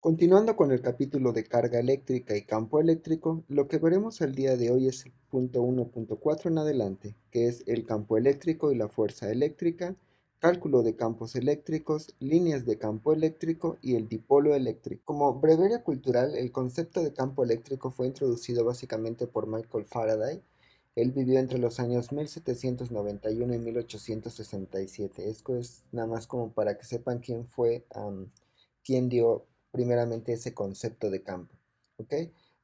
Continuando con el capítulo de carga eléctrica y campo eléctrico, lo que veremos el día de hoy es el punto 1.4 en adelante, que es el campo eléctrico y la fuerza eléctrica, cálculo de campos eléctricos, líneas de campo eléctrico y el dipolo eléctrico. Como breviario cultural, el concepto de campo eléctrico fue introducido básicamente por Michael Faraday. Él vivió entre los años 1791 y 1867. Esto es nada más como para que sepan quién fue, quién dio primeramente ese concepto de campo. ¿Ok?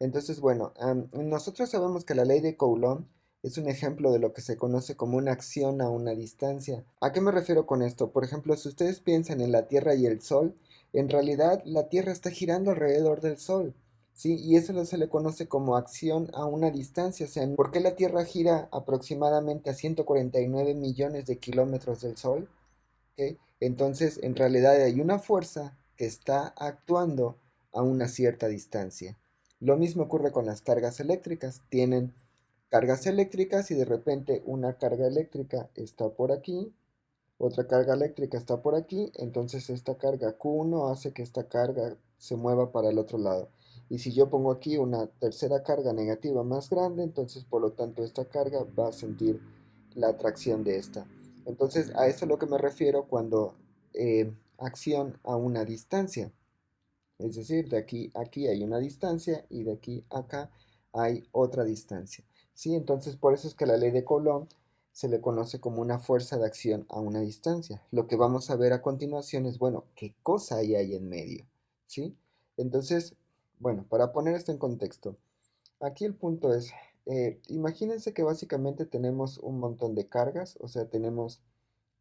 Entonces, bueno, nosotros sabemos que la ley de Coulomb es un ejemplo de lo que se conoce como una acción a una distancia. ¿A qué me refiero con esto? Por ejemplo, si ustedes piensan en la Tierra y el Sol, en realidad la Tierra está girando alrededor del Sol. ¿Sí? Y eso se le conoce como acción a una distancia. O sea, ¿por qué la Tierra gira aproximadamente a 149 millones de kilómetros del Sol? ¿Ok? Entonces, en realidad hay una fuerza que está actuando a una cierta distancia. Lo mismo ocurre con las cargas eléctricas. Tienen cargas eléctricas y de repente una carga eléctrica está por aquí, otra carga eléctrica está por aquí, entonces esta carga Q1 hace que esta carga se mueva para el otro lado. Y si yo pongo aquí una tercera carga negativa más grande, entonces por lo tanto esta carga va a sentir la atracción de esta. Entonces a eso es lo que me refiero cuando acción a una distancia. Es decir, de aquí a aquí hay una distancia y de aquí a acá hay otra distancia. ¿Sí? Entonces por eso es que la ley de Coulomb se le conoce como una fuerza de acción a una distancia. Lo que vamos a ver a continuación es, bueno, ¿qué cosa hay ahí en medio? ¿Sí? Entonces, bueno, para poner esto en contexto, aquí el punto es, imagínense que básicamente tenemos un montón de cargas, o sea, tenemos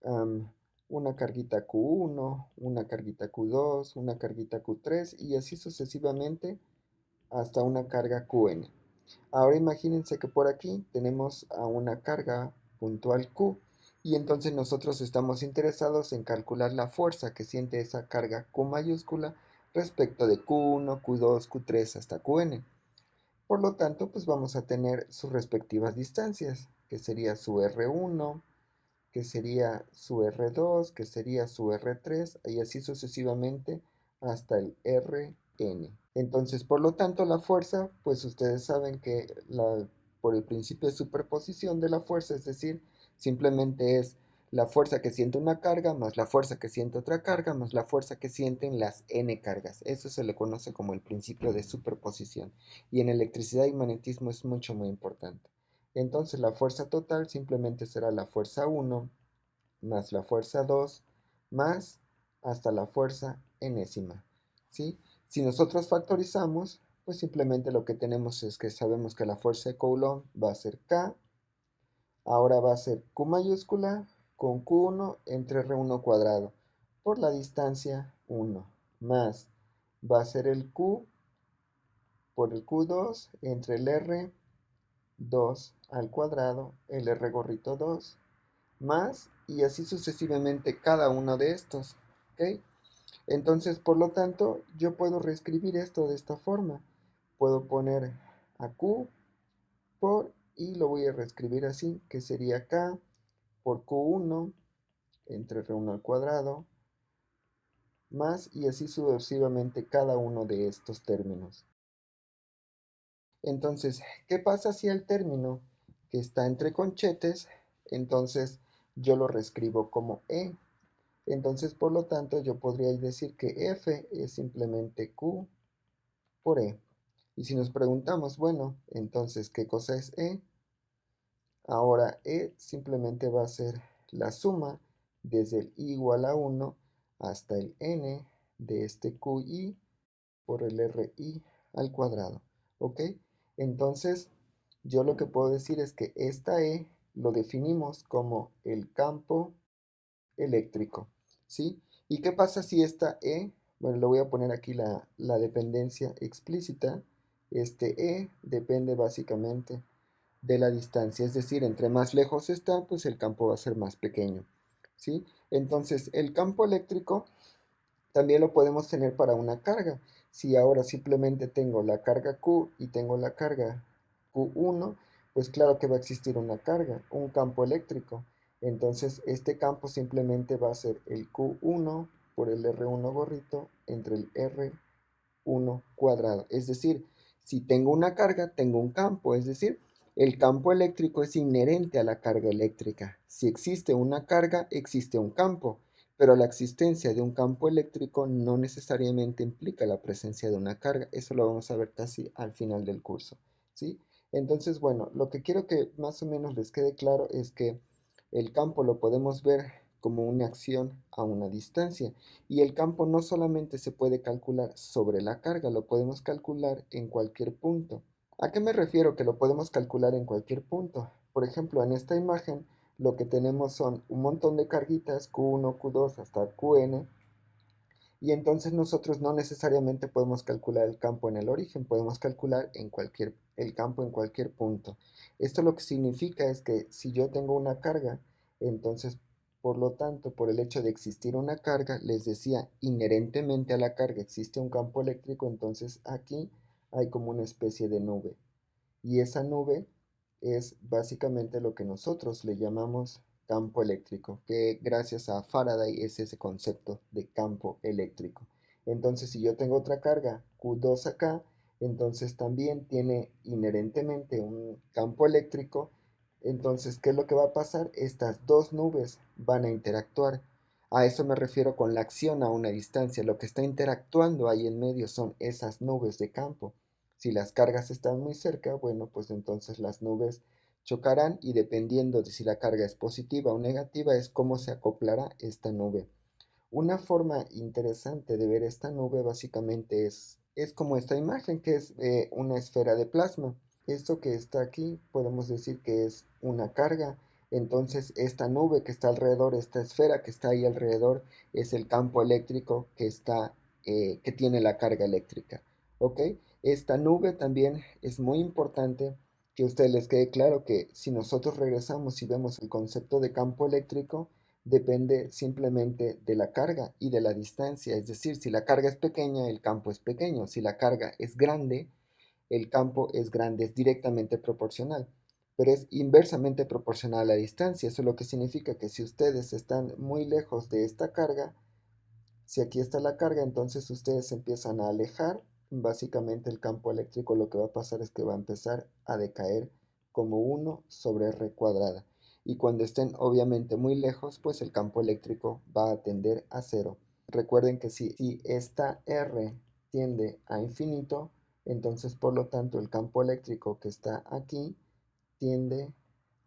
am, una carguita Q1, una carguita Q2, una carguita Q3 y así sucesivamente hasta una carga Qn. Ahora imagínense que por aquí tenemos a una carga puntual Q y entonces nosotros estamos interesados en calcular la fuerza que siente esa carga Q mayúscula respecto de Q1, Q2, Q3 hasta Qn. Por lo tanto, pues vamos a tener sus respectivas distancias, que sería su R1, que sería su R2, que sería su R3, y así sucesivamente hasta el Rn. Entonces, por lo tanto, la fuerza, pues ustedes saben que por el principio de superposición de la fuerza, es decir, simplemente es la fuerza que siente una carga más la fuerza que siente otra carga más la fuerza que sienten las n cargas. Eso se le conoce como el principio de superposición. Y en electricidad y magnetismo es muy importante. Entonces la fuerza total simplemente será la fuerza 1 más la fuerza 2 más hasta la fuerza enésima. ¿Sí? Si nosotros factorizamos, pues simplemente lo que tenemos es que sabemos que la fuerza de Coulomb va a ser K, ahora va a ser Q mayúscula con Q1 entre R1 cuadrado por la distancia 1 más va a ser el Q por el Q2 entre el R2 al cuadrado, el R gorrito 2 más y así sucesivamente cada uno de estos. ¿Ok? Entonces, por lo tanto, yo puedo reescribir esto de esta forma. Puedo poner a Q por, y lo voy a reescribir así, que sería K por Q1 entre R1 al cuadrado, más y así sucesivamente cada uno de estos términos. Entonces, ¿qué pasa si el término que está entre conchetes, entonces yo lo reescribo como E? Entonces, por lo tanto, yo podría decir que F es simplemente Q por E. Y si nos preguntamos, bueno, entonces, ¿qué cosa es E? Ahora E simplemente va a ser la suma desde el I igual a 1 hasta el N de este QI por el RI al cuadrado. ¿Ok? Entonces, yo lo que puedo decir es que esta E lo definimos como el campo eléctrico, ¿sí? ¿Y qué pasa si esta E, bueno, le voy a poner aquí la dependencia explícita, este E depende básicamente de la distancia, es decir, entre más lejos está, pues el campo va a ser más pequeño, ¿sí? Entonces, el campo eléctrico también lo podemos tener para una carga. Si ahora simplemente tengo la carga Q y tengo la carga Q1, pues claro que va a existir una carga, un campo eléctrico. Entonces este campo simplemente va a ser el Q1 por el R1 gorrito entre el R 1 cuadrado. Es decir, si tengo una carga, tengo un campo. Es decir, el campo eléctrico es inherente a la carga eléctrica. Si existe una carga, existe un campo. Pero la existencia de un campo eléctrico no necesariamente implica la presencia de una carga. Eso lo vamos a ver casi al final del curso, ¿sí? Entonces, bueno, lo que quiero que más o menos les quede claro es que el campo lo podemos ver como una acción a una distancia. Y el campo no solamente se puede calcular sobre la carga, lo podemos calcular en cualquier punto. ¿A qué me refiero que lo podemos calcular en cualquier punto? Por ejemplo, en esta imagen lo que tenemos son un montón de carguitas, Q1, Q2 hasta Qn, y entonces nosotros no necesariamente podemos calcular el campo en el origen, podemos calcular el campo en cualquier punto. Esto lo que significa es que si yo tengo una carga, entonces por lo tanto, por el hecho de existir una carga, les decía, inherentemente a la carga existe un campo eléctrico, entonces aquí hay como una especie de nube. Y esa nube es básicamente lo que nosotros le llamamos campo eléctrico, que gracias a Faraday es ese concepto de campo eléctrico. Entonces, si yo tengo otra carga, Q2 acá, entonces también tiene inherentemente un campo eléctrico. Entonces, ¿qué es lo que va a pasar? Estas dos nubes van a interactuar. A eso me refiero con la acción a una distancia. Lo que está interactuando ahí en medio son esas nubes de campo. Si las cargas están muy cerca, bueno, pues entonces las nubes chocarán y dependiendo de si la carga es positiva o negativa es cómo se acoplará esta nube. Una forma interesante de ver esta nube básicamente es como esta imagen que es una esfera de plasma. Esto que está aquí podemos decir que es una carga. Entonces esta nube que está alrededor, esta esfera que está ahí alrededor, es el campo eléctrico que tiene la carga eléctrica. ¿Ok? Esta nube también es muy importante que a ustedes les quede claro que si nosotros regresamos y vemos el concepto de campo eléctrico, depende simplemente de la carga y de la distancia. Es decir, si la carga es pequeña, el campo es pequeño. Si la carga es grande, el campo es grande, es directamente proporcional. Pero es inversamente proporcional a la distancia. Eso es lo que significa que si ustedes están muy lejos de esta carga, si aquí está la carga, entonces ustedes se empiezan a alejar. Básicamente el campo eléctrico lo que va a pasar es que va a empezar a decaer como 1 sobre R cuadrada. Y cuando estén obviamente muy lejos, pues el campo eléctrico va a tender a cero. Recuerden que si esta R tiende a infinito, entonces por lo tanto el campo eléctrico que está aquí tiende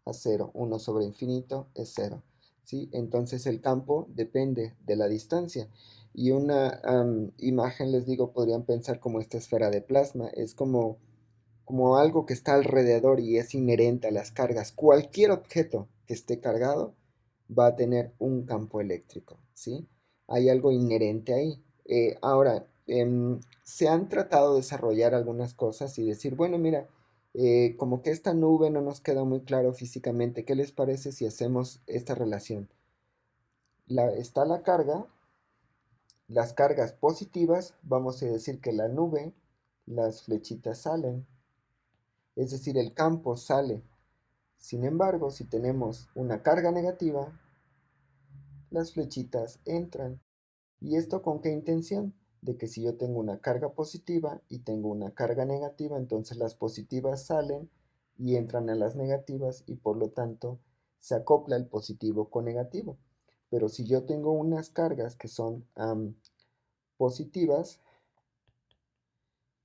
a cero. 1 sobre infinito es cero. ¿Sí? Entonces el campo depende de la distancia. Y una imagen, les digo, podrían pensar como esta esfera de plasma. Es como algo que está alrededor y es inherente a las cargas. Cualquier objeto que esté cargado va a tener un campo eléctrico, ¿sí? Hay algo inherente ahí. Ahora, se han tratado de desarrollar algunas cosas y decir, bueno, mira, como que esta nube no nos queda muy claro físicamente. ¿Qué les parece si hacemos esta relación? Está la carga, las cargas positivas, vamos a decir que la nube, las flechitas salen, es decir, el campo sale. Sin embargo, si tenemos una carga negativa, las flechitas entran. ¿Y esto con qué intención? De que si yo tengo una carga positiva y tengo una carga negativa, entonces las positivas salen y entran a las negativas y por lo tanto se acopla el positivo con negativo. Pero si yo tengo unas cargas que son positivas,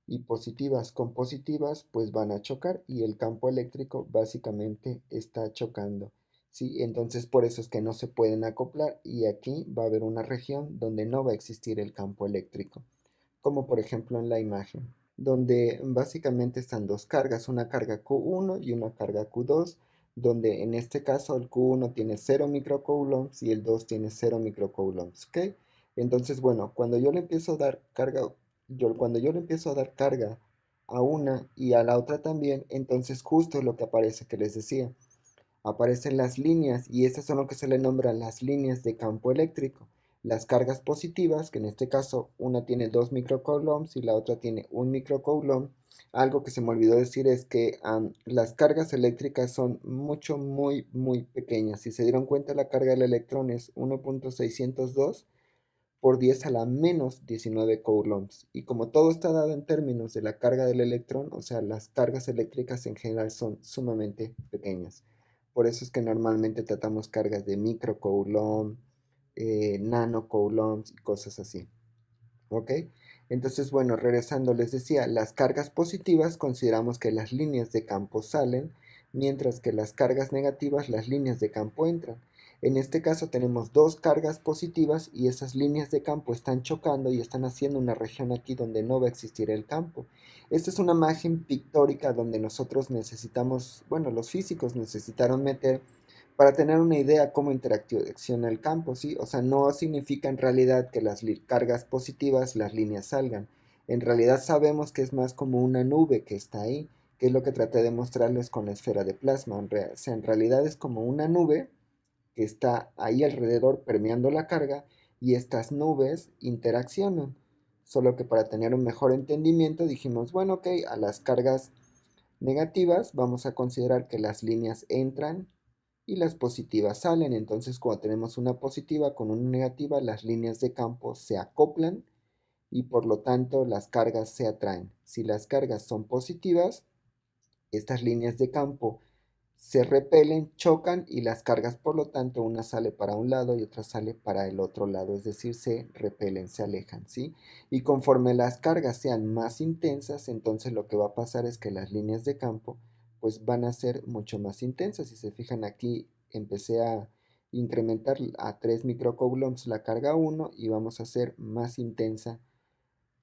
y positivas con positivas pues van a chocar y el campo eléctrico básicamente está chocando. ¿Sí? Entonces por eso es que no se pueden acoplar y aquí va a haber una región donde no va a existir el campo eléctrico, como por ejemplo en la imagen, donde básicamente están dos cargas, una carga Q1 y una carga Q2, donde en este caso el Q1 tiene 0 microcoulombs y el 2 tiene 0 microcoulombs, ¿ok? Entonces, bueno, cuando yo le empiezo a dar carga, cuando yo le empiezo a dar carga a una y a la otra también, entonces justo es lo que aparece que les decía, aparecen las líneas y estas son lo que se le nombran las líneas de campo eléctrico. Las cargas positivas, que en este caso una tiene 2 microcoulombs y la otra tiene 1 microcoulomb. Algo que se me olvidó decir es que las cargas eléctricas son muy pequeñas. Si se dieron cuenta, la carga del electrón es 1.602, por 10 a la menos 19 coulombs. Y como todo está dado en términos de la carga del electrón, o sea, las cargas eléctricas en general son sumamente pequeñas. Por eso es que normalmente tratamos cargas de micro coulomb, nano coulombs y cosas así. ¿Ok? Entonces, bueno, regresando, les decía, las cargas positivas consideramos que las líneas de campo salen, mientras que las cargas negativas, las líneas de campo entran. En este caso tenemos dos cargas positivas y esas líneas de campo están chocando y están haciendo una región aquí donde no va a existir el campo. Esta es una imagen pictórica donde nosotros necesitamos, bueno, los físicos necesitaron meter para tener una idea cómo interacciona el campo, ¿sí? O sea, no significa en realidad que las cargas positivas, las líneas salgan. En realidad sabemos que es más como una nube que está ahí, que es lo que traté de mostrarles con la esfera de plasma. O sea, en realidad es como una nube que está ahí alrededor permeando la carga y estas nubes interaccionan. Solo que para tener un mejor entendimiento dijimos, bueno, ok, a las cargas negativas vamos a considerar que las líneas entran y las positivas salen. Entonces, cuando tenemos una positiva con una negativa, las líneas de campo se acoplan y por lo tanto las cargas se atraen. Si las cargas son positivas, estas líneas de campo se repelen, chocan y las cargas, por lo tanto, una sale para un lado y otra sale para el otro lado, es decir, se repelen, se alejan, ¿sí? Y conforme las cargas sean más intensas, entonces lo que va a pasar es que las líneas de campo pues van a ser mucho más intensas. Si se fijan aquí, empecé a incrementar a 3 microcoulombs la carga 1 y vamos a hacer más intensa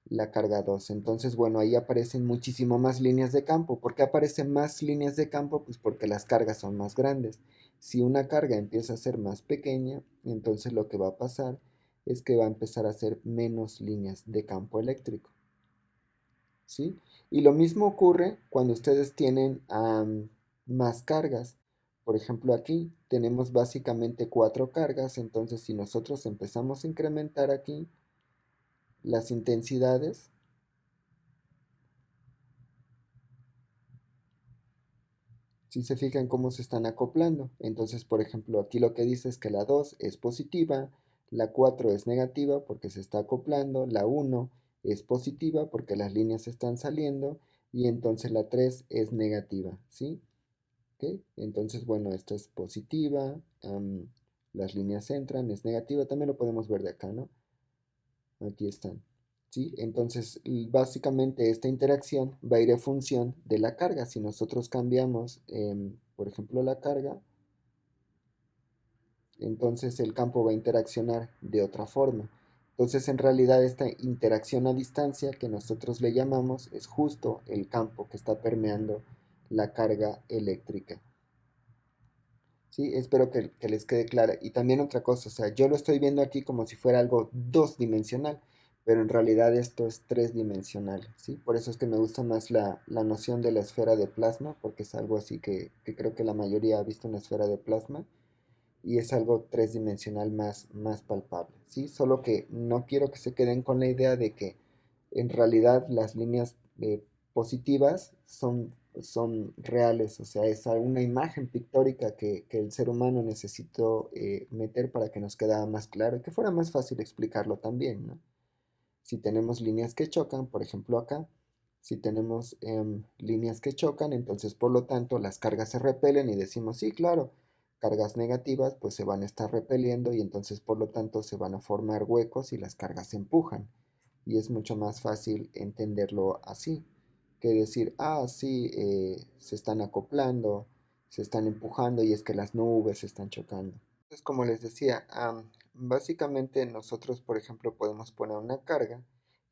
la carga 2. Entonces, bueno, ahí aparecen muchísimo más líneas de campo. ¿Por qué aparecen más líneas de campo? Pues porque las cargas son más grandes. Si una carga empieza a ser más pequeña, entonces lo que va a pasar es que va a empezar a hacer menos líneas de campo eléctrico. ¿Sí? Y lo mismo ocurre cuando ustedes tienen más cargas. Por ejemplo, aquí tenemos básicamente 4 cargas, entonces si nosotros empezamos a incrementar aquí las intensidades, si se fijan cómo se están acoplando. Entonces, por ejemplo, aquí lo que dice es que la 2 es positiva, la 4 es negativa porque se está acoplando, la 1 es positiva porque las líneas están saliendo y entonces la 3 es negativa, ¿sí? ¿Ok? Entonces, bueno, esta es positiva, las líneas entran, es negativa, también lo podemos ver de acá, ¿no? Aquí están. ¿Sí? Entonces, básicamente esta interacción va a ir en función de la carga. Si nosotros cambiamos, por ejemplo, la carga, entonces el campo va a interaccionar de otra forma. Entonces, en realidad, esta interacción a distancia que nosotros le llamamos es justo el campo que está permeando la carga eléctrica. ¿Sí? Espero que les quede clara. Y también otra cosa, o sea, yo lo estoy viendo aquí como si fuera algo dos dimensional, pero en realidad esto es tres dimensional, ¿sí? Por eso es que me gusta más la noción de la esfera de plasma, porque es algo así que creo que la mayoría ha visto una esfera de plasma y es algo tres dimensional más palpable, ¿sí? Solo que no quiero que se queden con la idea de que en realidad las líneas positivas son reales, o sea, es una imagen pictórica que el ser humano necesitó meter para que nos quedara más claro y que fuera más fácil explicarlo también, ¿no? Si tenemos líneas que chocan, por ejemplo acá, si tenemos líneas que chocan, entonces por lo tanto las cargas se repelen y decimos, sí, claro, cargas negativas pues se van a estar repeliendo y entonces por lo tanto se van a formar huecos y las cargas se empujan. Y es mucho más fácil entenderlo así que decir, ah, sí, se están acoplando, se están empujando y es que las nubes se están chocando. Entonces, como les decía, básicamente nosotros, por ejemplo, podemos poner una carga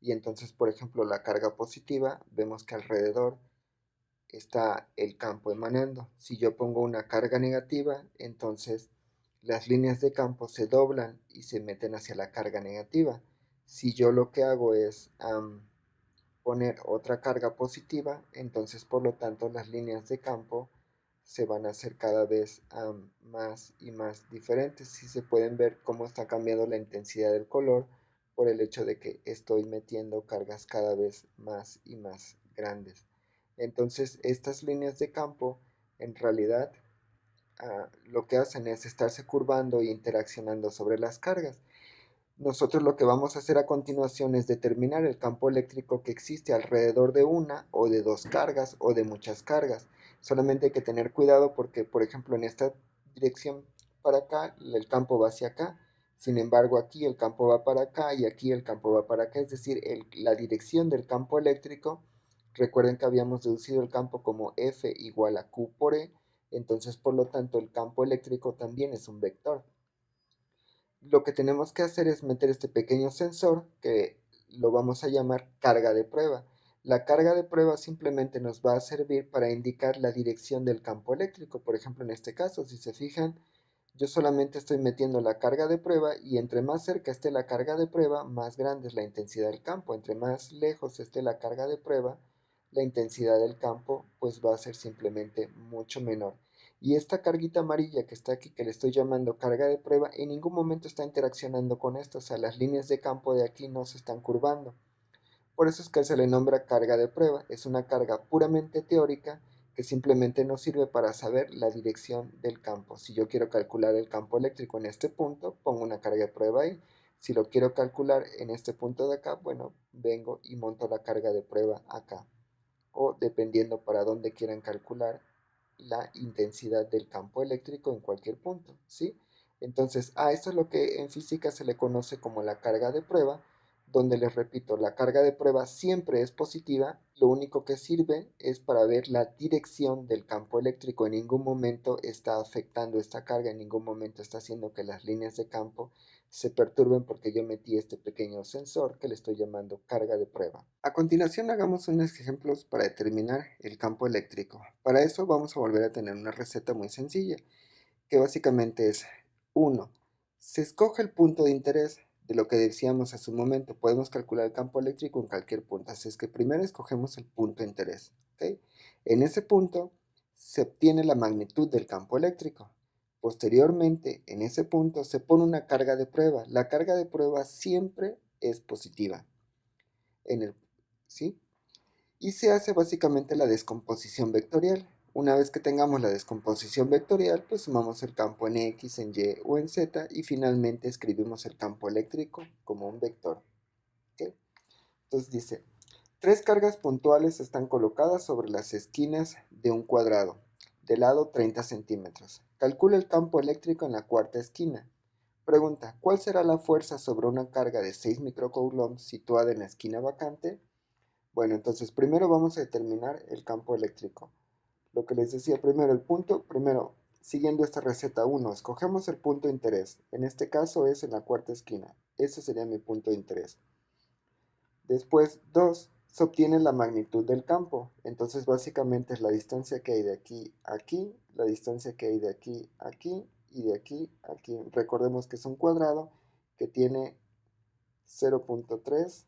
y entonces, por ejemplo, la carga positiva, vemos que alrededor está el campo emanando. Si yo pongo una carga negativa, entonces las líneas de campo se doblan y se meten hacia la carga negativa. Si yo lo que hago es poner otra carga positiva, entonces por lo tanto las líneas de campo se van a hacer cada vez más y más diferentes. Si se pueden ver cómo está cambiando la intensidad del color por el hecho de que estoy metiendo cargas cada vez más y más grandes. Entonces estas líneas de campo en realidad lo que hacen es estarse curvando e interaccionando sobre las cargas. Nosotros lo que vamos a hacer a continuación es determinar el campo eléctrico que existe alrededor de una o de dos cargas o de muchas cargas. Solamente hay que tener cuidado porque, por ejemplo, en esta dirección para acá, el campo va hacia acá. Sin embargo, aquí el campo va para acá y aquí el campo va para acá. Es decir, la dirección del campo eléctrico, recuerden que habíamos deducido el campo como F igual a Q por E. Entonces, por lo tanto, el campo eléctrico también es un vector. Lo que tenemos que hacer es meter este pequeño sensor que lo vamos a llamar carga de prueba. La carga de prueba simplemente nos va a servir para indicar la dirección del campo eléctrico. Por ejemplo, en este caso, si se fijan, yo solamente estoy metiendo la carga de prueba y entre más cerca esté la carga de prueba, más grande es la intensidad del campo. Entre más lejos esté la carga de prueba, la intensidad del campo pues va a ser simplemente mucho menor. Y esta carguita amarilla que está aquí, que le estoy llamando carga de prueba, en ningún momento está interaccionando con esto, o sea, las líneas de campo de aquí no se están curvando. Por eso es que se le nombra carga de prueba. Es una carga puramente teórica que simplemente nos sirve para saber la dirección del campo. Si yo quiero calcular el campo eléctrico en este punto, pongo una carga de prueba ahí. Si lo quiero calcular en este punto de acá, bueno, vengo y monto la carga de prueba acá. O dependiendo para dónde quieran calcular la intensidad del campo eléctrico en cualquier punto, ¿sí? Entonces, a esto es lo que en física se le conoce como la carga de prueba, donde les repito, la carga de prueba siempre es positiva, lo único que sirve es para ver la dirección del campo eléctrico. En ningún momento está afectando esta carga, en ningún momento está haciendo que las líneas de campo se perturben porque yo metí este pequeño sensor que le estoy llamando carga de prueba. A continuación hagamos unos ejemplos para determinar el campo eléctrico. Para eso vamos a volver a tener una receta muy sencilla, que básicamente es 1. Se escoge el punto de interés de lo que decíamos hace un momento. Podemos calcular el campo eléctrico en cualquier punto, así es que primero escogemos el punto de interés. ¿Okay? En ese punto se obtiene la magnitud del campo eléctrico. Posteriormente, en ese punto se pone una carga de prueba. La carga de prueba siempre es positiva. En el, ¿sí? Y se hace básicamente la descomposición vectorial. Una vez que tengamos la descomposición vectorial, pues sumamos el campo en X, en Y o en Z y finalmente escribimos el campo eléctrico como un vector. ¿Okay? Entonces dice, tres cargas puntuales están colocadas sobre las esquinas de un cuadrado, de lado 30 centímetros. Calcula el campo eléctrico en la cuarta esquina. Pregunta, ¿cuál será la fuerza sobre una carga de 6 microcoulombs situada en la esquina vacante? Bueno, entonces primero vamos a determinar el campo eléctrico. Lo que les decía primero, primero, siguiendo esta receta 1, escogemos el punto de interés. En este caso es en la cuarta esquina. Ese sería mi punto de interés. Después, 2, se obtiene la magnitud del campo. Entonces básicamente es la distancia que hay de aquí a aquí, la distancia que hay de aquí a aquí y de aquí a aquí. Recordemos que es un cuadrado que tiene 0.3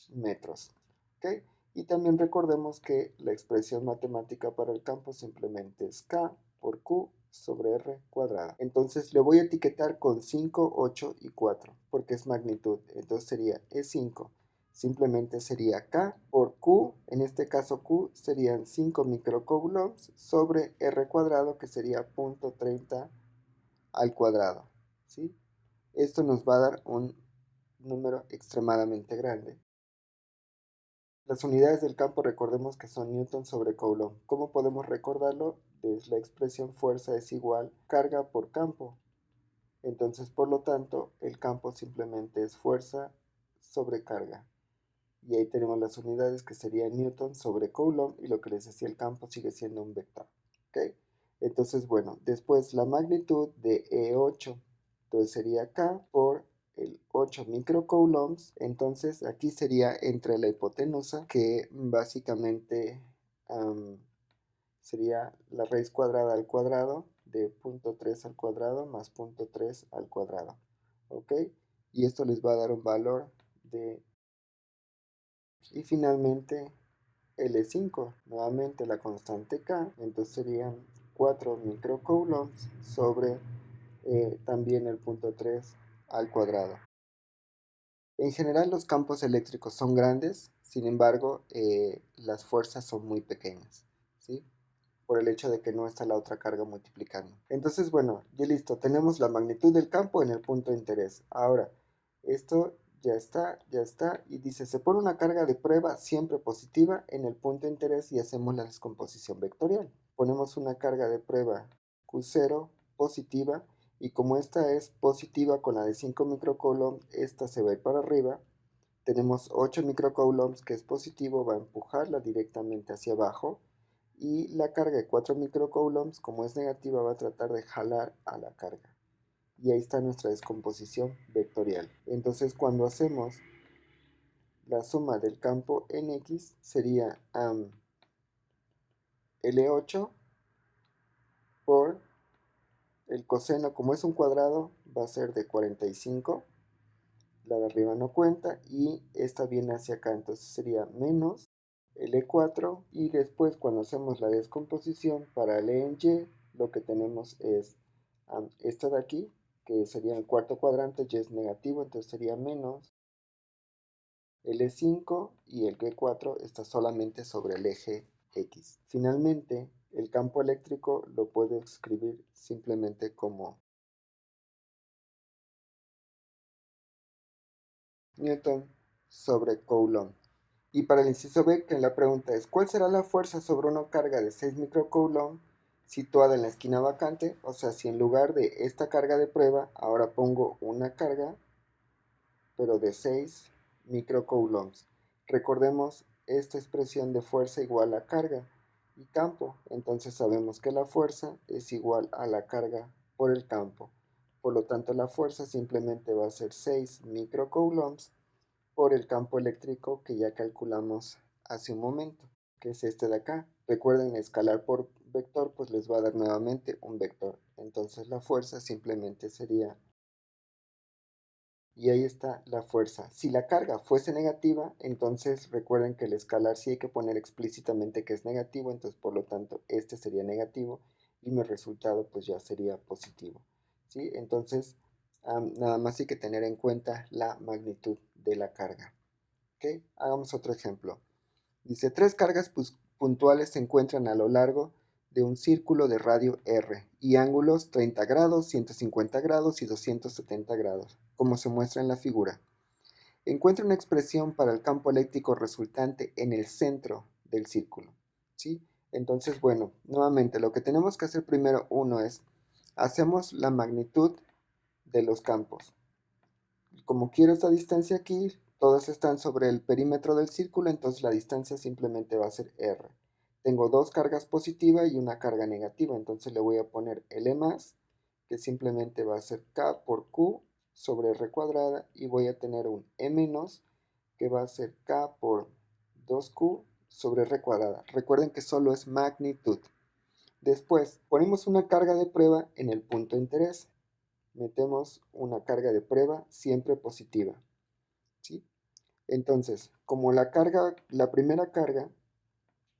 metros. ¿Okay? Y también recordemos que la expresión matemática para el campo simplemente es K por Q sobre R cuadrada. Entonces le voy a etiquetar con 5, 8 y 4 porque es magnitud. Entonces sería E5. Simplemente sería K por Q, en este caso Q serían 5 microcoulombs sobre R cuadrado que sería 0.30 al cuadrado. ¿Sí? Esto nos va a dar un número extremadamente grande. Las unidades del campo recordemos que son newton sobre coulomb. ¿Cómo podemos recordarlo? Es la expresión fuerza es igual carga por campo. Entonces, por lo tanto, el campo simplemente es fuerza sobre carga. Y ahí tenemos las unidades que serían newton sobre coulomb y lo que les decía el campo sigue siendo un vector. ¿Okay? Entonces, bueno, después la magnitud de E8. Entonces sería K por el 8 microcoulombs. Entonces aquí sería entre la hipotenusa, que básicamente sería la raíz cuadrada al cuadrado de 0.3 al cuadrado más 0.3 al cuadrado. ¿Ok? Y esto les va a dar un valor de... Y finalmente L5, nuevamente la constante K, entonces serían 4 microcoulombs sobre también el punto 3 al cuadrado. En general los campos eléctricos son grandes, sin embargo las fuerzas son muy pequeñas, ¿sí? Por el hecho de que no está la otra carga multiplicando. Entonces, bueno, ya listo, tenemos la magnitud del campo en el punto de interés. Ahora, Esto ya está. Y dice, se pone una carga de prueba siempre positiva en el punto de interés y hacemos la descomposición vectorial. Ponemos una carga de prueba Q0 positiva y como esta es positiva con la de 5 microcoulombs, esta se va a ir para arriba. Tenemos 8 microcoulombs que es positivo, va a empujarla directamente hacia abajo. Y la carga de 4 microcoulombs, como es negativa, va a tratar de jalar a la carga. Y ahí está nuestra descomposición vectorial. Entonces cuando hacemos la suma del campo en X sería L8 por el coseno, como es un cuadrado, va a ser de 45. La de arriba no cuenta y esta viene hacia acá, entonces sería menos L4 y después cuando hacemos la descomposición para L en Y, lo que tenemos es esta de aquí, que sería el cuarto cuadrante, Y es negativo, entonces sería menos L5 y el G4 está solamente sobre el eje X. Finalmente, el campo eléctrico lo puedo escribir simplemente como Newton sobre Coulomb. Y para el inciso B, que la pregunta es, ¿cuál será la fuerza sobre una carga de 6 microcoulomb situada en la esquina vacante? O sea, si en lugar de esta carga de prueba, ahora pongo una carga, pero de 6 microcoulombs. Recordemos esta expresión de fuerza igual a carga y campo. Entonces sabemos que la fuerza es igual a la carga por el campo. Por lo tanto, la fuerza simplemente va a ser 6 microcoulombs por el campo eléctrico que ya calculamos hace un momento, que es este de acá. Recuerden, escalar por vector, pues les va a dar nuevamente un vector. Entonces la fuerza simplemente sería, y ahí está la fuerza. Si la carga fuese negativa, entonces recuerden que el escalar sí hay que poner explícitamente que es negativo, entonces por lo tanto este sería negativo y mi resultado pues ya sería positivo. ¿Sí? Entonces nada más hay que tener en cuenta la magnitud de la carga. ¿Okay? Hagamos otro ejemplo. Dice, tres cargas puntuales se encuentran a lo largo de un círculo de radio R y ángulos 30 grados, 150 grados y 270 grados, como se muestra en la figura. Encuentra una expresión para el campo eléctrico resultante en el centro del círculo. ¿Sí? Entonces, bueno, nuevamente lo que tenemos que hacer primero, uno es, hacemos la magnitud de los campos. Como quiero esta distancia aquí, todas están sobre el perímetro del círculo, entonces la distancia simplemente va a ser R. Tengo dos cargas positivas y una carga negativa, entonces le voy a poner L más, que simplemente va a ser K por Q sobre R cuadrada, y voy a tener un E menos, que va a ser K por 2Q sobre R cuadrada. Recuerden que solo es magnitud. Después, ponemos una carga de prueba en el punto de interés. Metemos una carga de prueba siempre positiva. ¿Sí? Entonces, como la primera carga,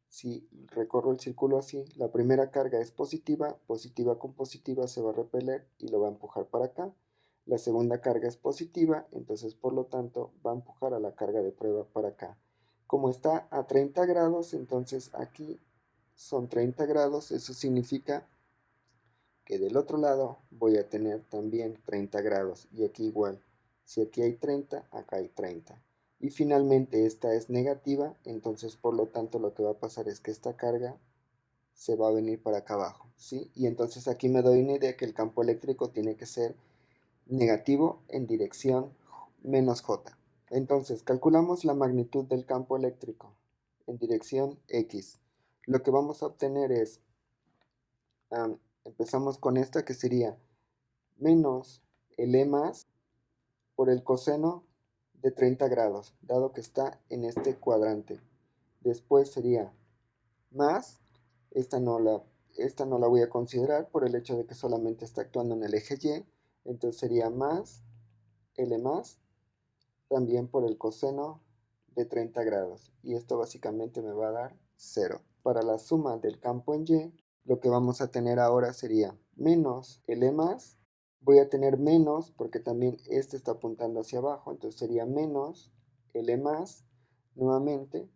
si recorro el círculo así, la primera carga es positiva, positiva con positiva se va a repeler y lo va a empujar para acá. La segunda carga es positiva, entonces por lo tanto va a empujar a la carga de prueba para acá. Como está a 30 grados, entonces aquí son 30 grados, eso significa que del otro lado voy a tener también 30 grados y aquí igual. Si aquí hay 30, acá hay 30. Y finalmente esta es negativa, entonces por lo tanto lo que va a pasar es que esta carga se va a venir para acá abajo, ¿sí? Y entonces aquí me doy una idea que el campo eléctrico tiene que ser negativo en dirección menos J. Entonces calculamos la magnitud del campo eléctrico en dirección X. Lo que vamos a obtener es, empezamos con esta que sería menos el E más por el coseno de 30 grados, dado que está en este cuadrante. Después sería más, esta no la voy a considerar por el hecho de que solamente está actuando en el eje Y, entonces sería más L más, también por el coseno de 30 grados, y esto básicamente me va a dar 0. Para la suma del campo en Y, lo que vamos a tener ahora sería menos L más, voy a tener menos porque también este está apuntando hacia abajo, entonces sería menos L más nuevamente,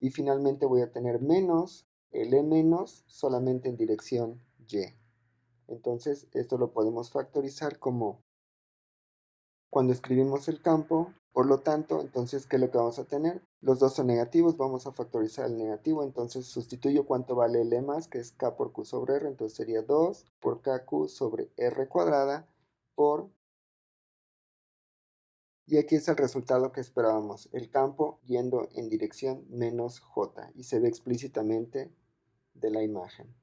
y finalmente voy a tener menos L menos solamente en dirección Y. Entonces esto lo podemos factorizar como cuando escribimos el campo. Por lo tanto, entonces, ¿qué es lo que vamos a tener? Los dos son negativos, vamos a factorizar el negativo, entonces sustituyo cuánto vale el e más, que es k por q sobre r, entonces sería 2 por kq sobre r cuadrada por... Y aquí es el resultado que esperábamos, el campo yendo en dirección menos j, y se ve explícitamente de la imagen.